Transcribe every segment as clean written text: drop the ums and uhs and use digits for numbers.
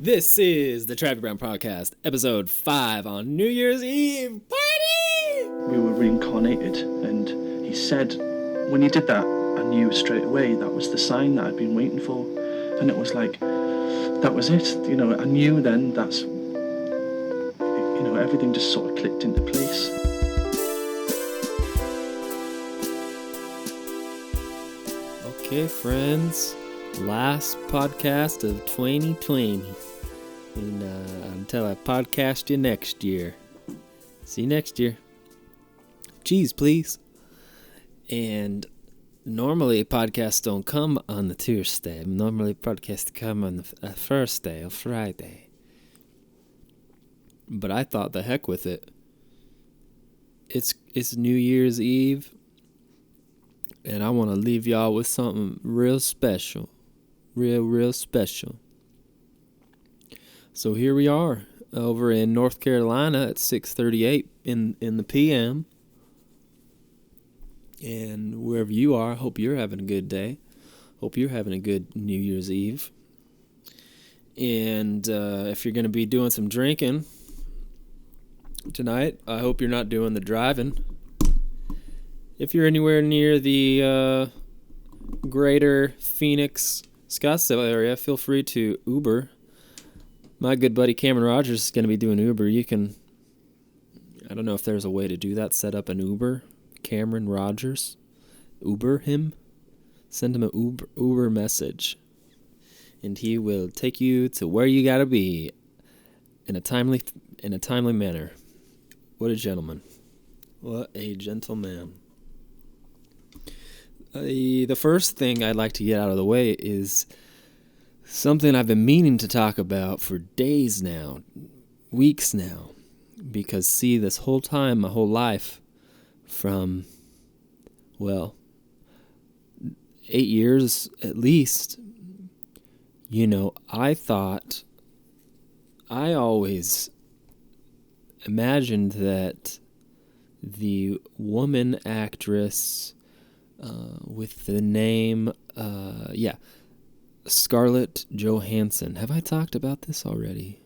This is the Travy Brown Podcast, episode 5 on New Year's Eve. Party! We were reincarnated, and he said, when he did that, I knew straight away that was the sign that I'd been waiting for. And it was like, that was it. You know, I knew then that's, everything just sort of clicked into place. Okay, friends, last podcast of 2020. And until I podcast you next year. See you next year. Cheese, please. And normally podcasts don't come on the Tuesday. Normally podcasts come on the first day, or Friday. But I thought the heck with it. It's New Year's Eve. And I want to leave y'all with something real special. Real special. So here we are over in North Carolina at 6:38 in the PM. And wherever you are, hope you're having a good day. Hope you're having a good New Year's Eve. And if you're going to be doing some drinking tonight, I hope you're not doing the driving. If you're anywhere near the greater Phoenix, Scottsdale area, feel free to Uber. My good buddy Cameron Rogers is going to be doing Uber. You can, I don't know if there's a way to do that, set up an Uber. Cameron Rogers, Uber him, send him an Uber message, and he will take you to where you gotta be in a timely manner. What a gentleman! What a gentleman! The first thing I'd like to get out of the way is something I've been meaning to talk about for days now, weeks now, because see, this whole time, my whole life, from, 8 years at least, I always imagined that the woman actress with the name, Scarlett Johansson. Have I talked about this already?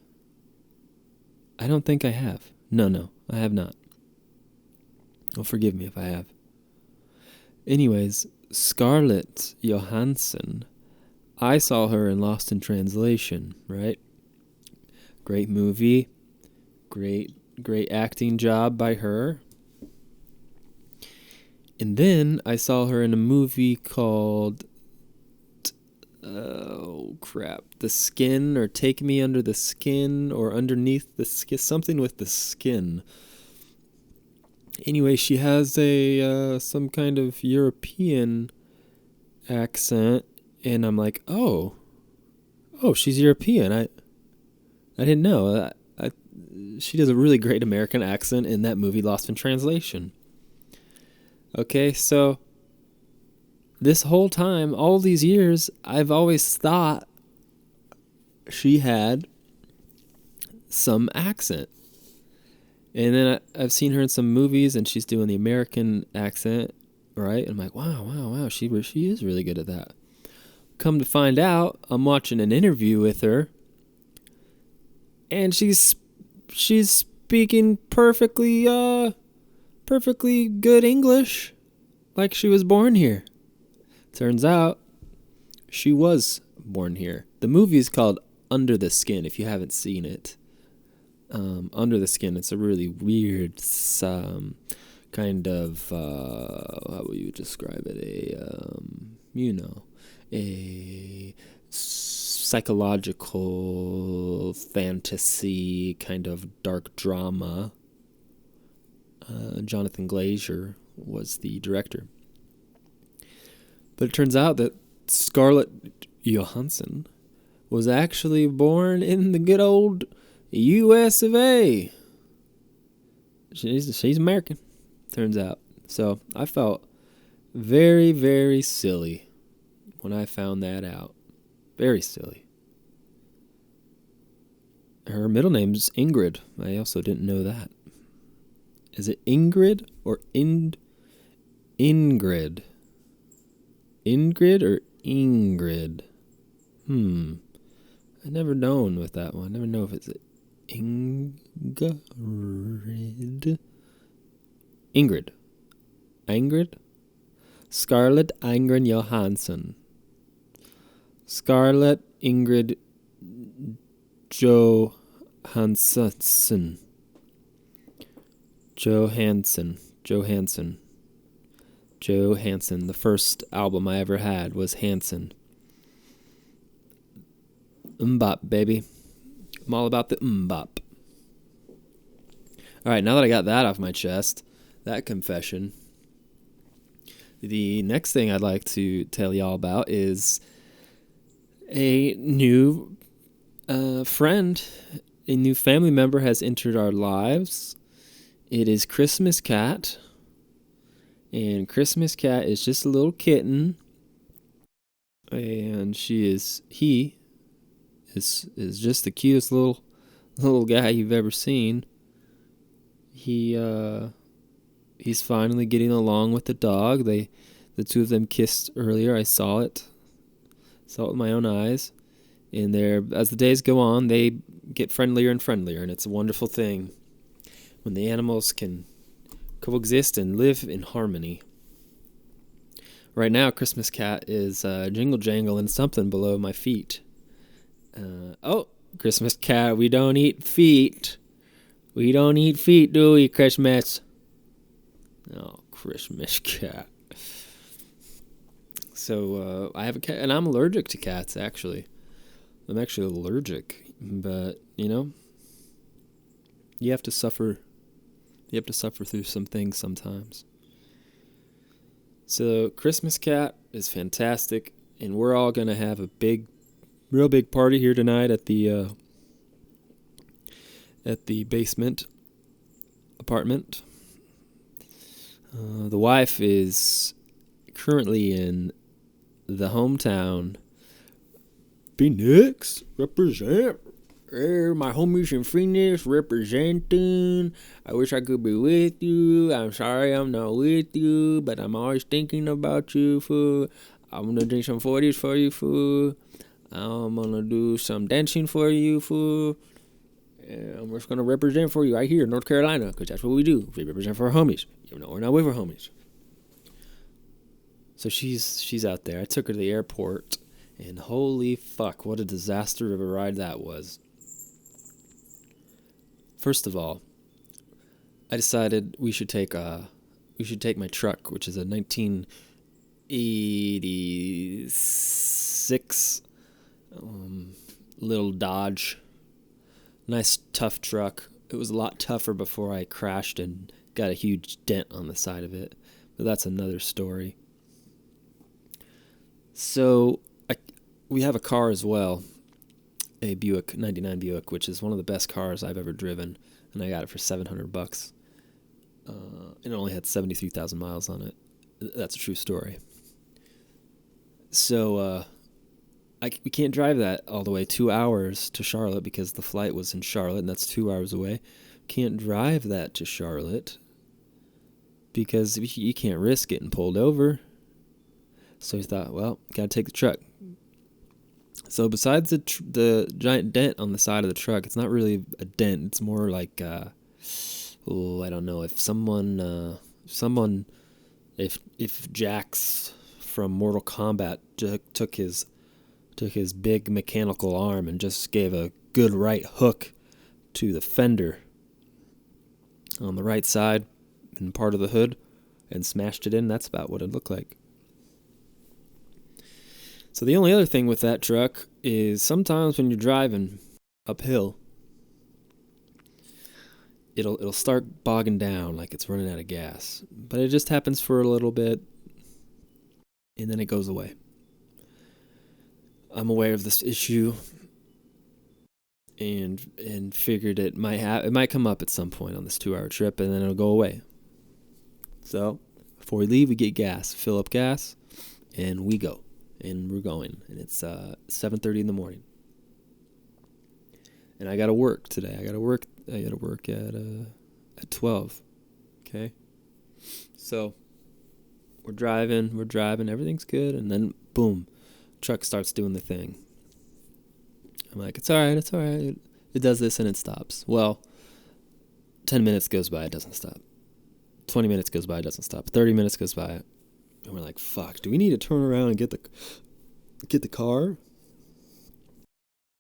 I don't think I have. No, I have not. Well, forgive me if I have. Anyways, Scarlett Johansson, I saw her in Lost in Translation, right? Great movie. Great acting job by her. And then I saw her in a movie called, The Skin, or Take Me Under the Skin, or Underneath the Skin, something with the skin. Anyway, she has a some kind of European accent, and I'm like, oh, she's European. I didn't know. She does a really great American accent in that movie, Lost in Translation. Okay, so this whole time, all these years, I've always thought she had some accent. And then I've seen her in some movies, and she's doing the American accent, right? And I'm like, wow, she is really good at that. Come to find out, I'm watching an interview with her, and she's speaking perfectly good English, like she was born here. Turns out, she was born here. The movie is called Under the Skin, if you haven't seen it. Under the Skin, it's a really weird kind of, how would you describe it? A psychological fantasy kind of dark drama. Jonathan Glazer was the director. But it turns out that Scarlett Johansson was actually born in the good old U.S. of A. She's American, turns out. So I felt very, very silly when I found that out. Very silly. Her middle name's Ingrid. I also didn't know that. Is it Ingrid or Ingrid? Ingrid or Ingrid? I never known with that one. I never know if it's Ingrid. Ingrid? Scarlett Ingrid Johansson. Scarlett Ingrid Johansson. Johansson. The first album I ever had was Hanson. Mbop, baby. I'm all about the mbop. All right, now that I got that off my chest, that confession, the next thing I'd like to tell y'all about is a new friend, a new family member has entered our lives. It is Christmas Cat. And Christmas Cat is just a little kitten. And he is just the cutest little guy you've ever seen. He's finally getting along with the dog. The two of them kissed earlier. I saw it with my own eyes. And as the days go on, they get friendlier and friendlier, and it's a wonderful thing when the animals can coexist and live in harmony. Right now, Christmas Cat is jingle jangling something below my feet. Christmas Cat, we don't eat feet. We don't eat feet, do we, Christmas? Oh, Christmas Cat. So, I have a cat, and I'm allergic to cats, actually. I'm actually allergic, but, you have to suffer through some things sometimes. So, Christmas Cat is fantastic, and we're all going to have a real big party here tonight at the basement apartment. The wife is currently in the hometown. Phoenix, represent. My homies in Phoenix representing. I wish I could be with you. I'm sorry I'm not with you, but I'm always thinking about you, fool. I'm gonna drink some 40s for you, fool. I'm gonna do some dancing for you, fool. And I'm just gonna represent for you right here in North Carolina, because that's what we do. We represent for our homies. Even though we're not with our homies. So she's out there. I took her to the airport, and holy fuck, what a disaster of a ride that was. First of all, I decided we should take my truck, which is a 1986 little Dodge. Nice, tough truck. It was a lot tougher before I crashed and got a huge dent on the side of it. But that's another story. So, we have a car as well. A Buick, 99 Buick, which is one of the best cars I've ever driven. And I got it for $700. And it only had 73,000 miles on it. That's a true story. So, we can't drive that all the way 2 hours to Charlotte because the flight was in Charlotte, and that's 2 hours away. Can't drive that to Charlotte because you can't risk getting pulled over. So we thought, well, gotta take the truck. So besides the giant dent on the side of the truck, it's not really a dent. It's more like, I don't know, if Jax from Mortal Kombat took his big mechanical arm and just gave a good right hook to the fender on the right side and part of the hood and smashed it in, that's about what it looked like. So the only other thing with that truck is sometimes when you're driving uphill, it'll start bogging down like it's running out of gas. But it just happens for a little bit, and then it goes away. I'm aware of this issue, and figured it might come up at some point on this 2-hour trip, and then it'll go away. So before we leave, we get gas, fill up gas, and we go. And we're going, and it's 7:30 in the morning, and I gotta work today. I gotta work at 12. Okay, so we're driving, everything's good, and then boom, truck starts doing the thing. I'm like, it's all right. It does this and it stops. Well, 10 minutes goes by, it doesn't stop. 20 minutes goes by, it doesn't stop. 30 minutes goes by, and we're like, fuck, do we need to turn around and get the car?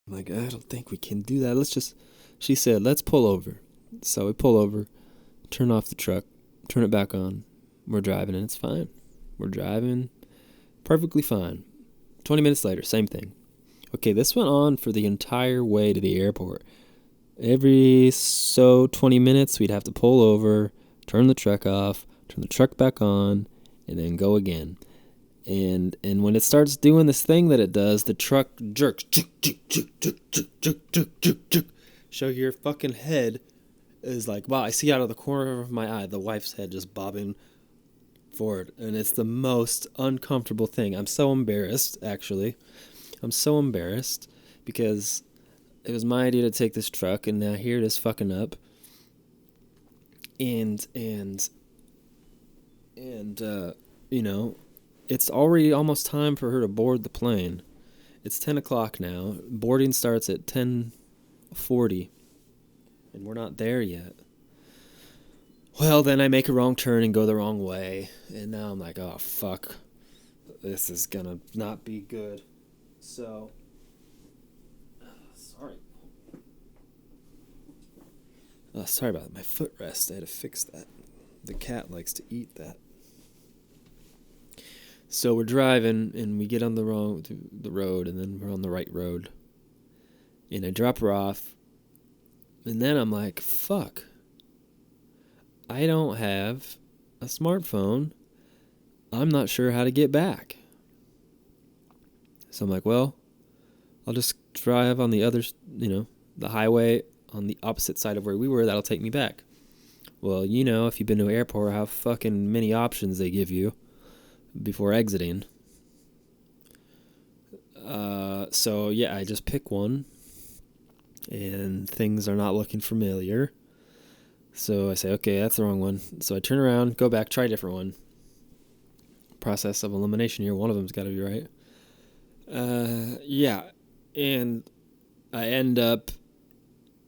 I'm like, I don't think we can do that. She said, let's pull over. So we pull over, turn off the truck, turn it back on. We're driving and it's fine. We're driving perfectly fine. 20 minutes later, same thing. Okay, this went on for the entire way to the airport. Every 20 minutes, we'd have to pull over, turn the truck off, turn the truck back on, and then go again. And when it starts doing this thing that it does, the truck jerks. Show your fucking head is like, wow, I see out of the corner of my eye the wife's head just bobbing forward. And it's the most uncomfortable thing. I'm so embarrassed, actually. I'm so embarrassed because it was my idea to take this truck, and now here it is fucking up. And you know, it's already almost time for her to board the plane. It's 10 o'clock now. Boarding starts at 10:40, and we're not there yet. Well, then I make a wrong turn and go the wrong way, and now I'm like, oh, fuck. This is gonna not be good. So, sorry. Sorry about my footrest. I had to fix that. The cat likes to eat that. So we're driving, and we get on the road, and then we're on the right road. And I drop her off, and then I'm like, fuck. I don't have a smartphone. I'm not sure how to get back. So I'm like, well, I'll just drive on the other, the highway on the opposite side of where we were. That'll take me back. Well, if you've been to an airport, how fucking many options they give you before exiting. So yeah, I just pick one, and things are not looking familiar. So I say, okay, that's the wrong one. So I turn around, go back, try a different one. Process of elimination here. One of them's got to be right. Yeah, and I end up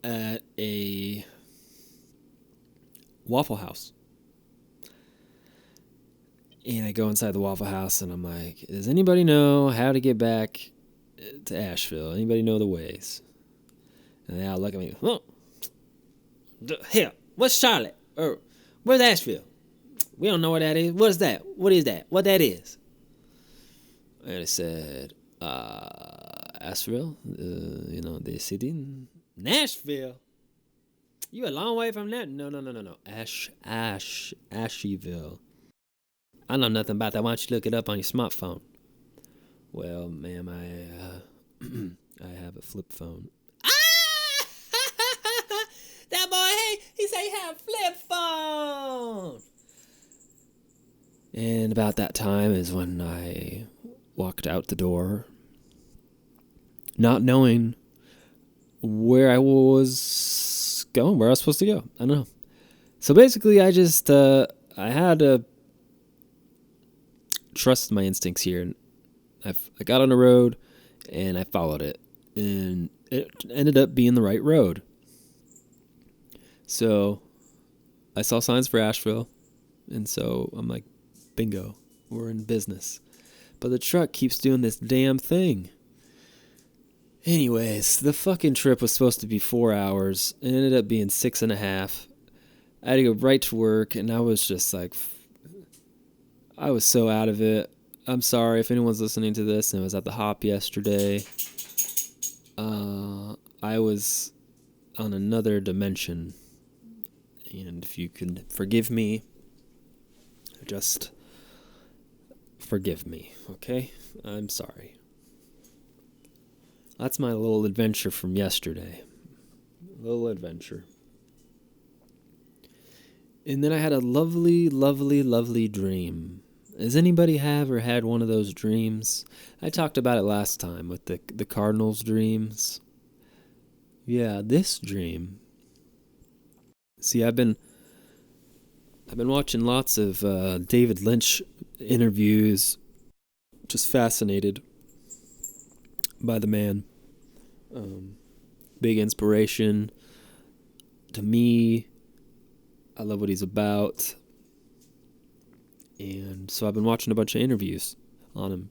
at a Waffle House. And I go inside the Waffle House, and I'm like, does anybody know how to get back to Asheville? Anybody know the ways? And they all look at me, oh, hell, what's Charlotte? Or where's Asheville? We don't know what that is. What is that? What is that? What that is? And I said, Asheville, the city in Nashville. You a long way from that? No. Asheville. I know nothing about that. Why don't you look it up on your smartphone? Well, ma'am, I have a flip phone. That boy, hey, he say he have a flip phone. And about that time is when I walked out the door, not knowing where I was going, where I was supposed to go. I don't know. So basically, I just, I had to trust my instincts here. And I got on the road, and I followed it. And it ended up being the right road. So I saw signs for Asheville, and so I'm like, bingo, we're in business. But the truck keeps doing this damn thing. Anyways, the fucking trip was supposed to be 4 hours. It ended up being 6.5. I had to go right to work, and I was just like, I was so out of it. I'm sorry if anyone's listening to this and was at the Hop yesterday. I was on another dimension. And if you can forgive me, just forgive me, okay? I'm sorry. That's my little adventure from yesterday. Little adventure. And then I had a lovely, lovely, lovely dream. Has anybody ever had one of those dreams? I talked about it last time with the Cardinals dreams. Yeah, this dream. See, I've been watching lots of David Lynch interviews. Just fascinated by the man. Big inspiration to me. I love what he's about. And so I've been watching a bunch of interviews on him.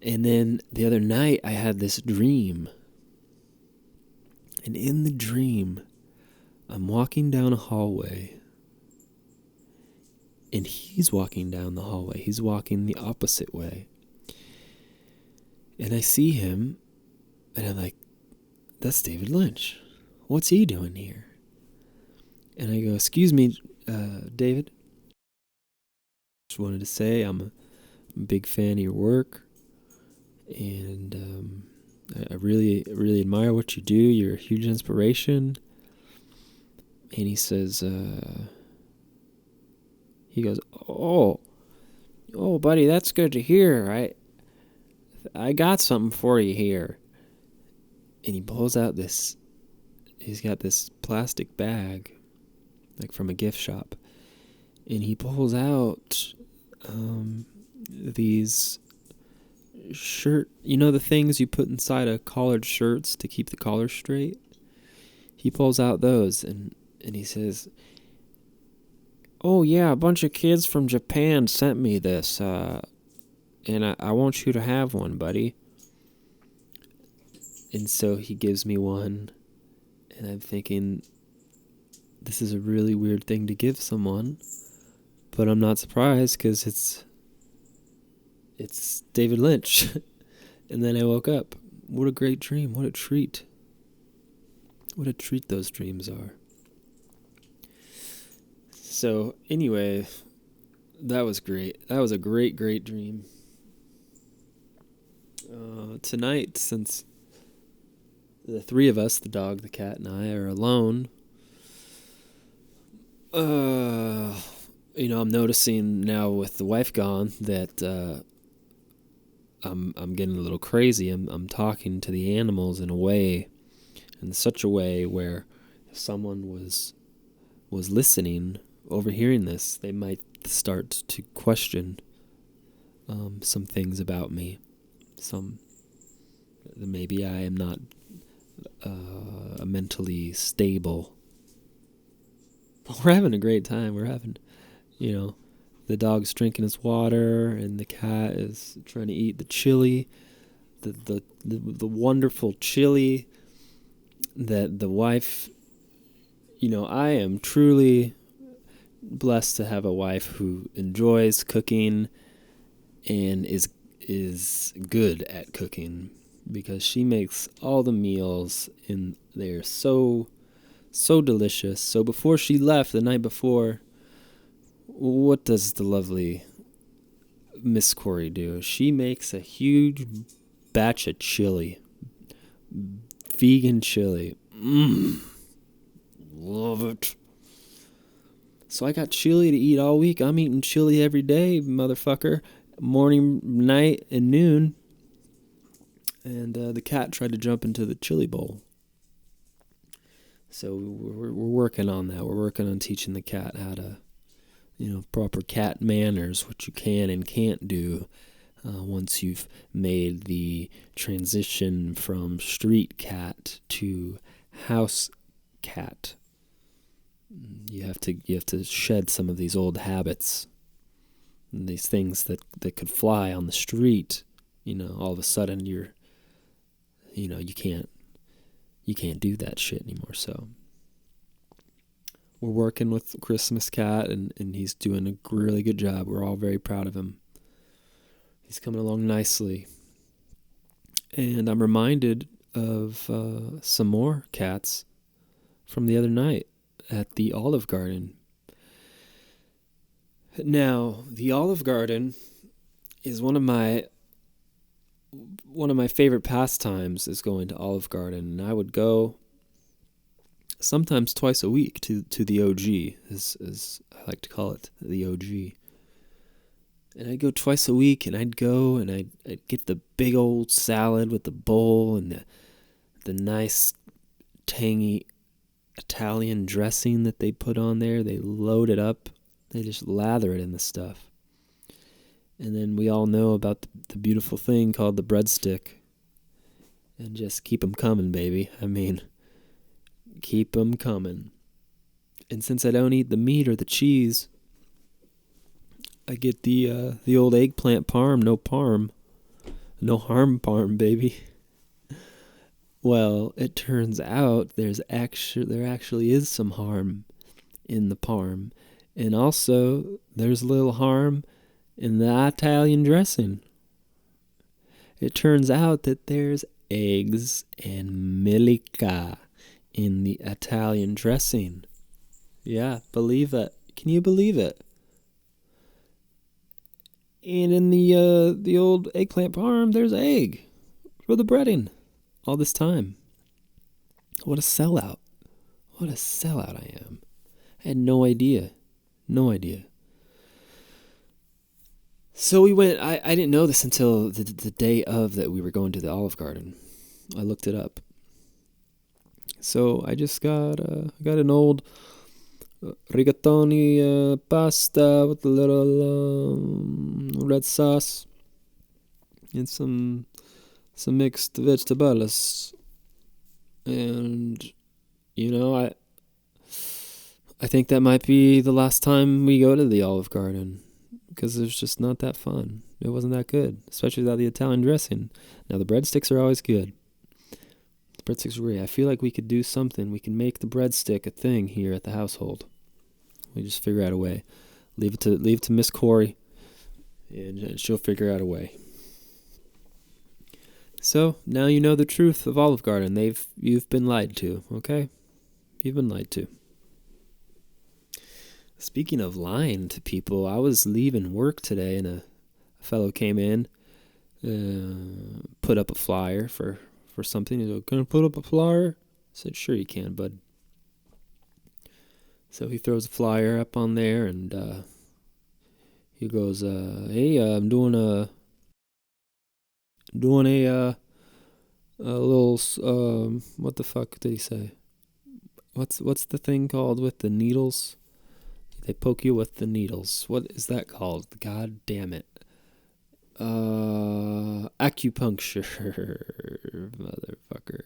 And then the other night I had this dream. And in the dream, I'm walking down a hallway. And he's walking down the hallway. He's walking the opposite way. And I see him, and I'm like, that's David Lynch. What's he doing here? And I go, excuse me, David. Just wanted to say I'm a big fan of your work. And I really, really admire what you do. You're a huge inspiration. And he says, he goes, oh, buddy, that's good to hear. I got something for you here. And he pulls out he's got this plastic bag, like from a gift shop. And he pulls out these the things you put inside of collared shirts to keep the collar straight? He pulls out those and he says, oh yeah, a bunch of kids from Japan sent me this, and I want you to have one, buddy. And so he gives me one, and I'm thinking, this is a really weird thing to give someone, but I'm not surprised because it's David Lynch. And then I woke up. What a great dream. What a treat. What a treat those dreams are. So anyway, that was great. That was a great, great dream. Tonight, since the three of us, the dog, the cat, and I, are alone, I'm noticing now with the wife gone that I'm getting a little crazy. I'm talking to the animals in such a way where if someone was listening, overhearing this, they might start to question some things about me. Maybe I am not mentally stable. But we're having a great time. We're having, the dog's drinking his water, and the cat is trying to eat the chili, the wonderful chili that the wife, I am truly blessed to have a wife who enjoys cooking and is good at cooking, because she makes all the meals and they're so delicious. So before she left the night before, what does the lovely Miss Corey do? She makes a huge batch of chili. Vegan chili. Love it. So I got chili to eat all week. I'm eating chili every day, motherfucker. Morning, night, and noon. And the cat tried to jump into the chili bowl. So we're working on that. We're working on teaching the cat how to, proper cat manners, what you can and can't do once you've made the transition from street cat to house cat. You have to shed some of these old habits, and these things that could fly on the street. All of a sudden you can't do that shit anymore. So we're working with Christmas Cat, and he's doing a really good job. We're all very proud of him. He's coming along nicely. And I'm reminded of some more cats from the other night at the Olive Garden. Now, the Olive Garden is one of my favorite pastimes is going to Olive Garden, and I would go sometimes twice a week to the OG, as I like to call it, the OG. And I'd go twice a week, and I'd go and I'd get the big old salad with the bowl and the nice tangy Italian dressing that they put on there. They load it up. They just lather it in the stuff. And then we all know about the beautiful thing called the breadstick. and just keep 'em coming, baby. I mean, keep 'em coming. And since I don't eat the meat or the cheese, I get the old eggplant parm, no parm. No harm parm, baby. Well, it turns out there actually is some harm in the parm. And also, there's a little harm in the Italian dressing. It turns out that there's eggs and milica in the Italian dressing. Yeah, believe it. Can you believe it? And in the old eggplant parm, there's egg for the breading. All this time. What a sellout. What a sellout I am. I had no idea. No idea. So we went, I didn't know this until the day of that we were going to the Olive Garden. I looked it up. So I just got an old rigatoni pasta with a little red sauce and some mixed vegetables. And, I think that might be the last time we go to the Olive Garden, because it's just not that fun. It wasn't that good, especially without the Italian dressing. Now, the breadsticks are always good. The breadsticks are great. I feel like we could do something. We can make the breadstick a thing here at the household. We just figure out a way. Leave it to Miss Corey, and she'll figure out a way. So, now you know the truth of Olive Garden. You've been lied to, okay? You've been lied to. Speaking of lying to people, I was leaving work today, and a fellow came in, put up a flyer for something. He said, "Can I put up a flyer?" I said, "Sure you can, bud." So he throws a flyer up on there, and he goes, "Hey, I'm doing a little, what the fuck did he say? What's the thing called with the needles? They poke you with the needles. What is that called? God damn it. Acupuncture, motherfucker.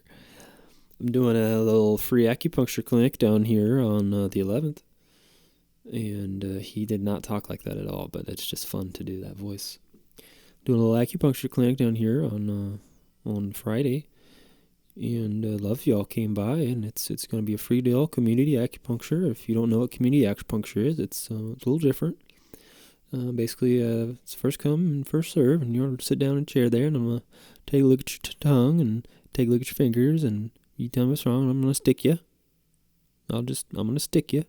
I'm doing a little free acupuncture clinic down here on the 11th. And he did not talk like that at all, but it's just fun to do that voice. Doing a little acupuncture clinic down here on Friday. And love y'all came by, and it's going to be a free deal. Community acupuncture. If you don't know what community acupuncture is, it's a little different. Basically, it's first come and first serve, and you're going to sit down in a chair there, and I'm going to take a look at your tongue and take a look at your fingers, and you tell me what's wrong, and I'm going to stick you. I'm going to stick you.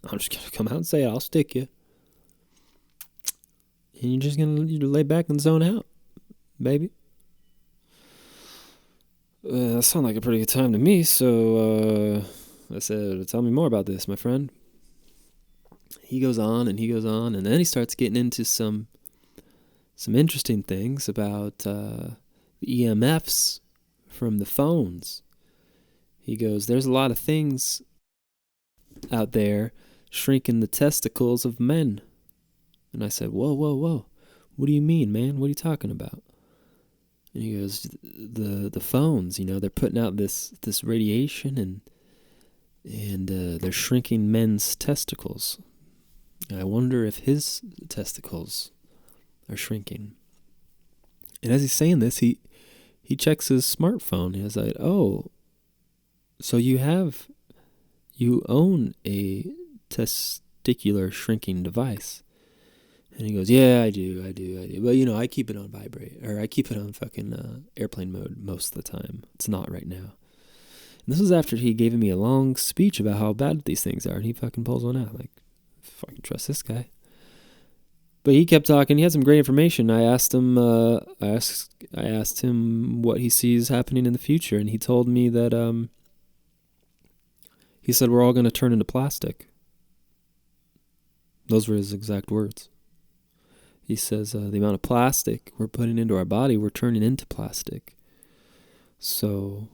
I'm just going to come out and say it. I'll stick you. And you're just going to lay back and zone out, baby. That sounded like a pretty good time to me, so I said, "Tell me more about this, my friend." He goes on, and then he starts getting into some interesting things about the EMFs from the phones. He goes, "There's a lot of things out there shrinking the testicles of men." And I said, whoa. What do you mean, man? What are you talking about? And he goes, the phones, they're putting out this radiation, and they're shrinking men's testicles. And I wonder if his testicles are shrinking. And as he's saying this, he checks his smartphone. He's like, "Oh, so you own a testicular shrinking device?" And he goes, "Yeah, I do. But, I keep it on vibrate, or I keep it on fucking airplane mode most of the time. It's not right now." And this was after he gave me a long speech about how bad these things are, and he fucking pulls one out. Like, fucking trust this guy. But he kept talking. He had some great information. I asked him, I asked him what he sees happening in the future, and he told me that, he said we're all going to turn into plastic. Those were his exact words. He says the amount of plastic we're putting into our body, we're turning into plastic. So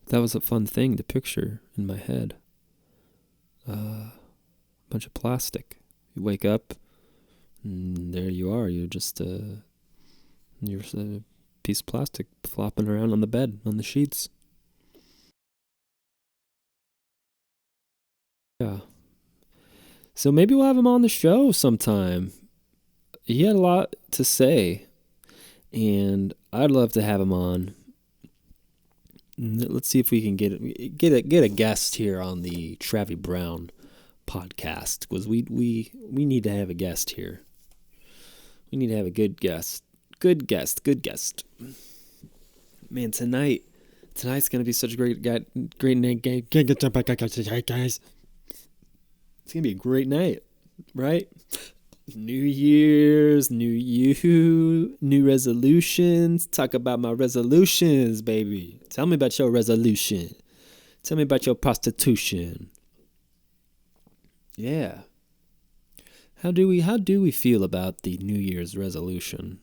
that was a fun thing to picture in my head. A bunch of plastic. You wake up, and there you are. You're just you're piece of plastic flopping around on the bed, on the sheets. Yeah. So maybe we'll have him on the show sometime. He had a lot to say, and I'd love to have him on. Let's see if we can get a guest here on the Travy Brown podcast, because we need to have a guest here. We need to have a good guest. Good guest. Man, tonight's gonna be such a great night, guys. It's gonna be a great night, right? New Year's, new you, new resolutions. Talk about my resolutions, baby. Tell me about your resolution. Tell me about your prostitution. Yeah. How do we feel about the New Year's resolution?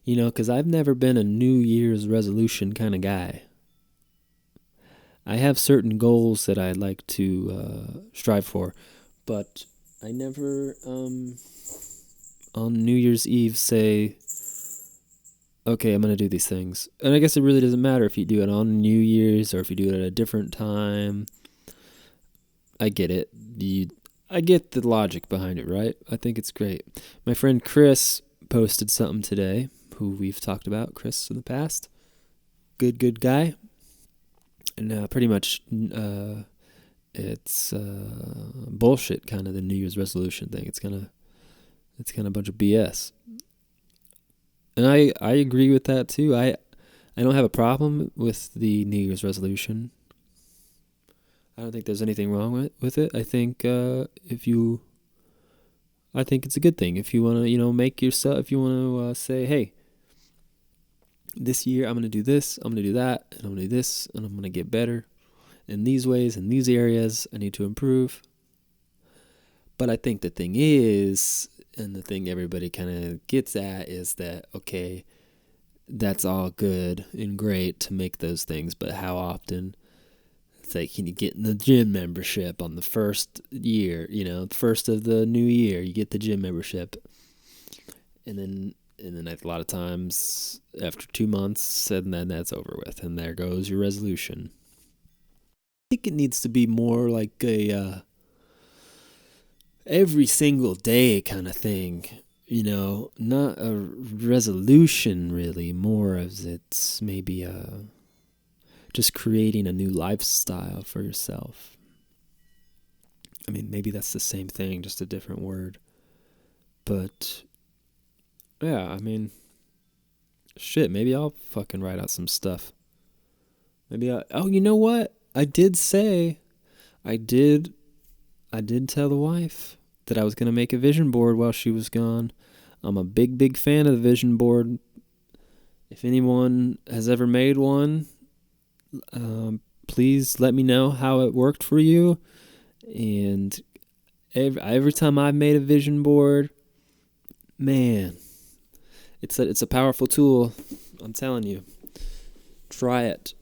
You know, because I've never been a New Year's resolution kind of guy. I have certain goals that I'd like to strive for, but I never, on New Year's Eve, say, okay, I'm going to do these things. And I guess it really doesn't matter if you do it on New Year's or if you do it at a different time. I get it. I get the logic behind it, right? I think it's great. My friend Chris posted something today, who we've talked about, Chris, in the past. Good guy. And pretty much it's bullshit, kind of the New Year's resolution thing. It's kind of a bunch of BS. And I agree with that too. I don't have a problem with the New Year's resolution. I don't think there's anything wrong with it. I think I think it's a good thing. If you want to, make yourself, if you want to say, hey, this year I'm going to do this, I'm going to do that, and I'm going to do this, and I'm going to get better in these ways, in these areas, I need to improve. But I think the thing is, and the thing everybody kind of gets at is that, okay, that's all good and great to make those things, but how often? It's like, can you get in the gym membership on the first year, first of the new year, you get the gym membership. And then a lot of times after 2 months, and then that's over with, and there goes your resolution. I think it needs to be more like a every single day kind of thing, not a resolution really, more as it's maybe just creating a new lifestyle for yourself. I mean, maybe that's the same thing, just a different word. But yeah, I mean, shit, maybe I'll fucking write out some stuff. Maybe you know what? I did tell the wife that I was going to make a vision board while she was gone. I'm a big fan of the vision board. If anyone has ever made one, please let me know how it worked for you. And every time I've made a vision board, man, it's a powerful tool. I'm telling you, try it.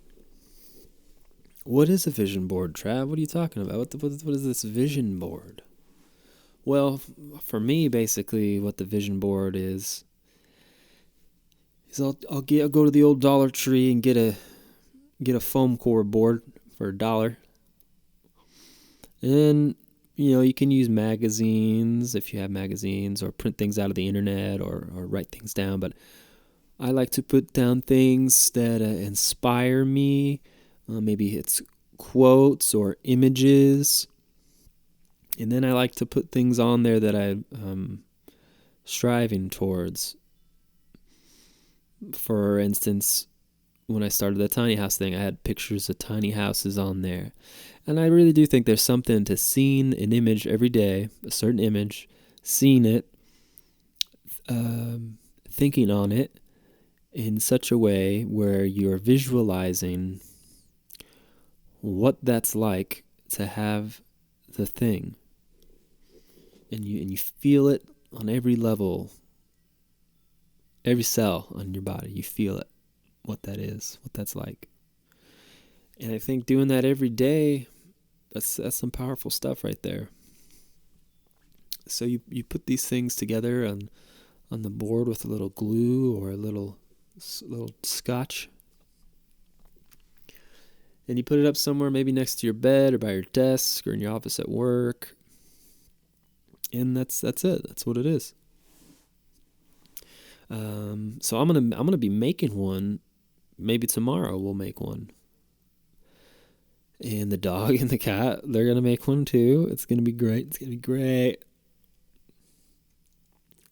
What is a vision board, Trav? What are you talking about? What is this vision board? Well, for me, basically, what the vision board is I'll go to the old Dollar Tree and get a foam core board for $1. And you can use magazines if you have magazines, or print things out of the internet, or write things down. But I like to put down things that inspire me. Maybe it's quotes or images. And then I like to put things on there that I'm striving towards. For instance, when I started the tiny house thing, I had pictures of tiny houses on there. And I really do think there's something to seeing an image every day, a certain image, seeing it, thinking on it in such a way where you're visualizing what that's like to have the thing. And you feel it on every level, every cell on your body. You feel it, what that is, what that's like. And I think doing that every day, that's some powerful stuff right there. So you put these things together on on the board with a little glue or a little scotch. And you put it up somewhere, maybe next to your bed or by your desk or in your office at work. And that's it. That's what it is. So I'm gonna be making one. Maybe tomorrow we'll make one. And the dog and the cat, they're gonna make one too. It's gonna be great.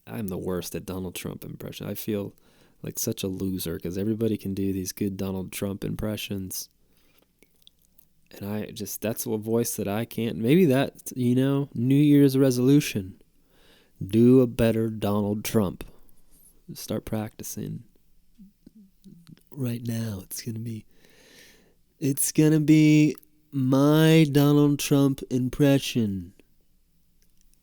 I'm the worst at Donald Trump impression. I feel like such a loser because everybody can do these good Donald Trump impressions. And that's a voice that I can't. Maybe that, New Year's resolution. Do a better Donald Trump. Start practicing. Right now, it's going to be my Donald Trump impression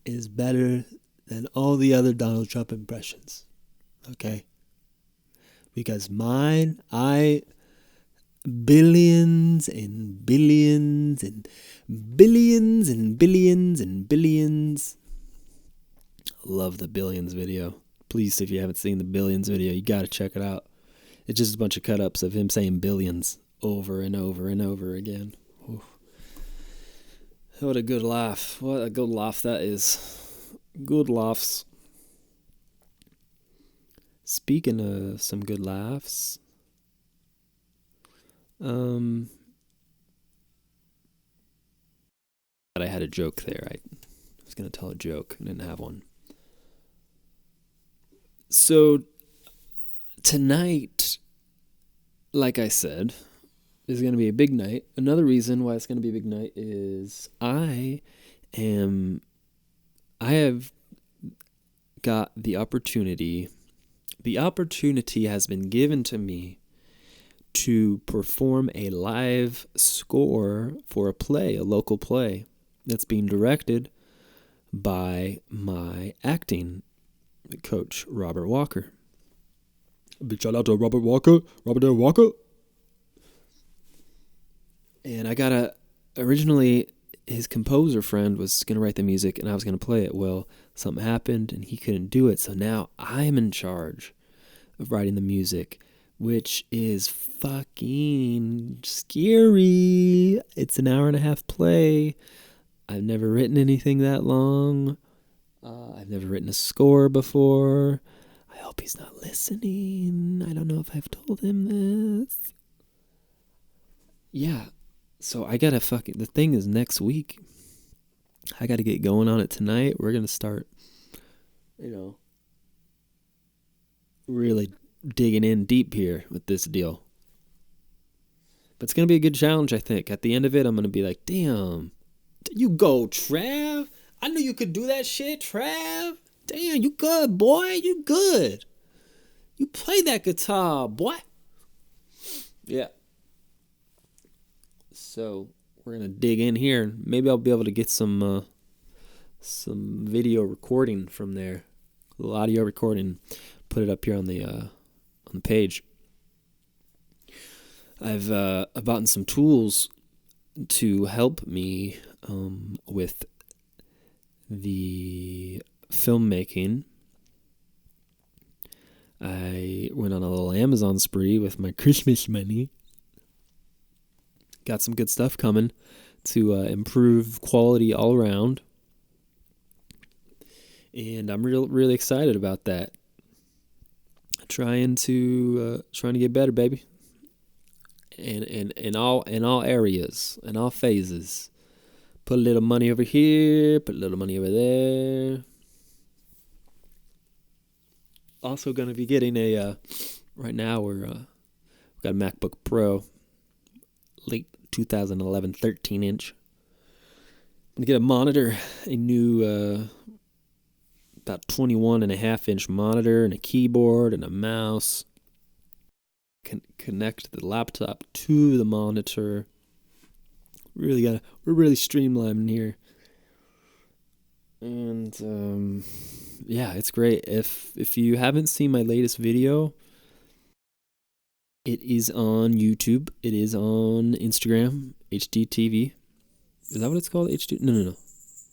is better than all the other Donald Trump impressions. Okay? Because billions and billions and billions and billions and billions. Love the Billions video. Please, if you haven't seen the Billions video, you got to check it out. It's just a bunch of cut-ups of him saying billions over and over and over again. Ooh. What a good laugh. What a good laugh that is. Good laughs. Speaking of some good laughs, but I had a joke there. I was going to tell a joke. I didn't have one. So tonight, like I said, is going to be a big night. Another reason why it's going to be a big night is I have got the opportunity. The opportunity has been given to me to perform a live score for a local play that's being directed by my acting coach, Robert Walker. Big shout out to Robert Walker. And originally his composer friend was going to write the music and I was going to play it. Well, something happened and he couldn't do it. So now I'm in charge of writing the music, which is fucking scary. It's an 1.5-hour play. I've never written anything that long. I've never written a score before. I hope he's not listening. I don't know if I've told him this. Yeah. So I gotta the thing is next week. I gotta get going on it tonight. We're gonna start, really digging in deep here with this deal. But it's gonna be a good challenge, I think. At the end of it, I'm gonna be like, damn, you go, Trav. I knew you could do that shit, Trav. Damn, you good, boy. You good. You play that guitar, boy. Yeah. So we're gonna dig in here. Maybe I'll be able to get some video recording from there, a little audio recording. Put it up here on the page. I've bought some tools to help me with the filmmaking. I went on a little Amazon spree with my Christmas money. Got some good stuff coming to improve quality all around. And I'm really excited about that. Trying to get better, baby. In all areas, in all phases. Put a little money over here, put a little money over there. Also going to be getting right now we've got a MacBook Pro, late 2011 13-inch. I'm going to get a monitor, a new about 21.5-inch monitor and a keyboard and a mouse. Connect the laptop to the monitor. We're really streamlining here. And yeah, it's great. If you haven't seen my latest video, it is on YouTube. It is on Instagram, HDTV. Is that what it's called? No.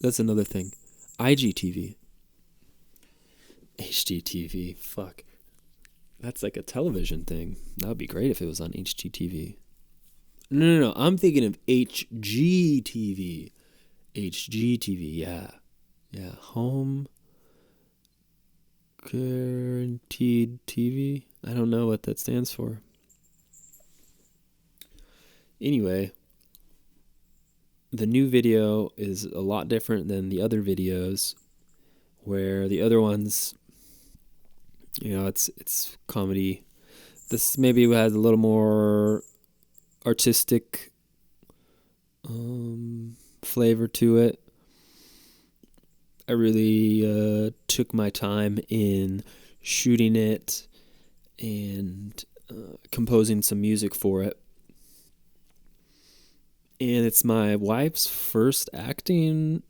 That's another thing. IGTV. HGTV. Fuck. That's like a television thing. That would be great if it was on HGTV. No. I'm thinking of HGTV. HGTV, yeah. Yeah, Home Guaranteed TV. I don't know what that stands for. Anyway, the new video is a lot different than the other videos, where the other ones, it's comedy. This maybe has a little more artistic flavor to it. I really took my time in shooting it and composing some music for it. And it's my wife's first acting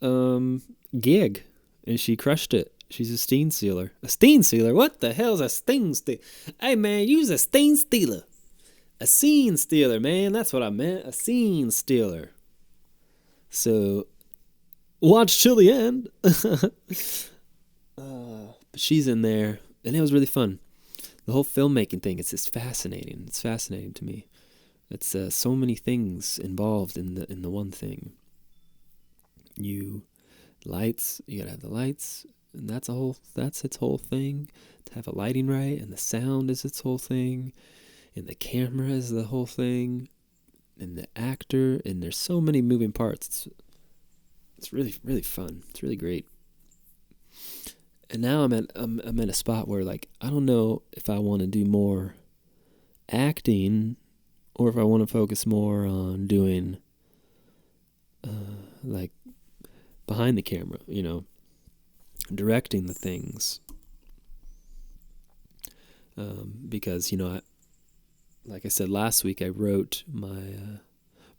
gig, and she crushed it. She's a scene stealer. A scene stealer? What the hell's a scene stealer? Hey, man, you's a scene stealer. A scene stealer, man. That's what I meant. A scene stealer. So, watch till the end. But she's in there, and it was really fun. The whole filmmaking thing, it's just fascinating. It's fascinating to me. It's so many things involved in the one thing. You gotta have the lights, and that's its whole thing. To have a lighting right, and the sound is its whole thing, and the camera is the whole thing, and the actor, and there's so many moving parts. It's really, really fun. It's really great. And now I'm at a spot where, like, I don't know if I want to do more acting or if I want to focus more on doing like behind the camera, directing the things. Because, like I said last week, I wrote my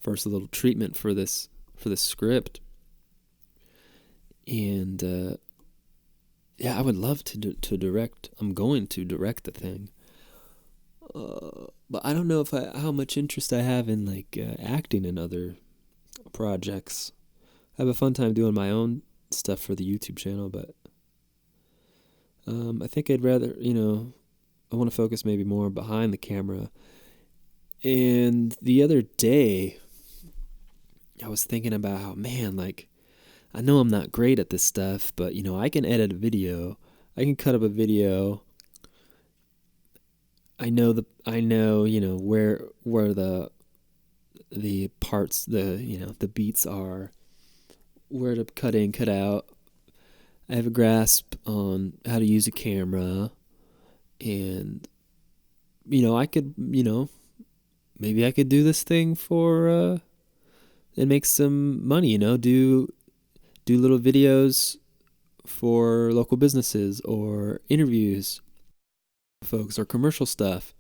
first little treatment for this script. And I would love to direct. I'm going to direct the thing. But I don't know how much interest I have in like acting in other projects. I have a fun time doing my own stuff for the YouTube channel, but I think I'd rather, I want to focus maybe more behind the camera. And the other day, I was thinking about how, man, like, I know I'm not great at this stuff, but, I can edit a video. I can cut up a video. I know, where the parts, the beats are, where to cut in, cut out. I have a grasp on how to use a camera, and, I could, maybe I could do this thing for, and make some money, do little videos for local businesses or interviews folks or commercial stuff.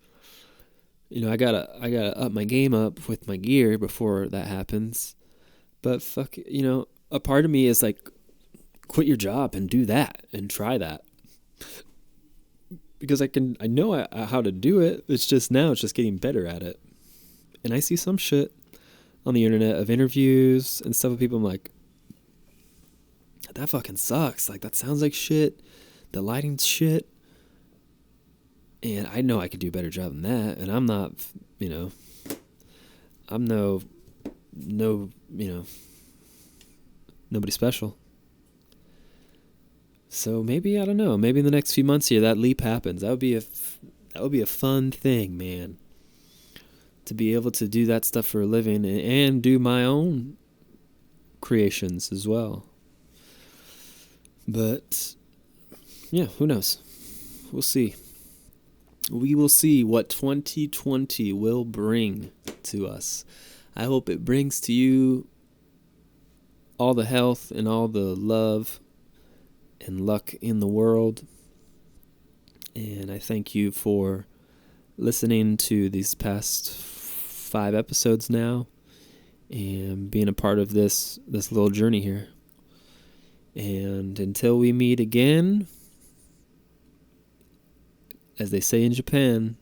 I gotta up my game up with my gear before that happens. But fuck, a part of me is like, quit your job and do that and try that. Because I know how to do it. It's just getting better at it. And I see some shit on the internet of interviews and stuff with people. I'm like, that fucking sucks. Like, that sounds like shit. The lighting's shit. And I know I could do a better job than that. And I'm not, I'm nobody special. So maybe, I don't know, maybe in the next few months here, that leap happens. That would be a fun thing, man. To be able to do that stuff for a living and do my own creations as well. But, yeah, who knows? We'll see. We will see what 2020 will bring to us. I hope it brings to you all the health and all the love and luck in the world. And I thank you for listening to these past 5 episodes now and being a part of this little journey here. And until we meet again, as they say in Japan,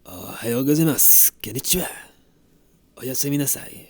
ohayou gozaimasu, konnichiwa, oyasumi nasai.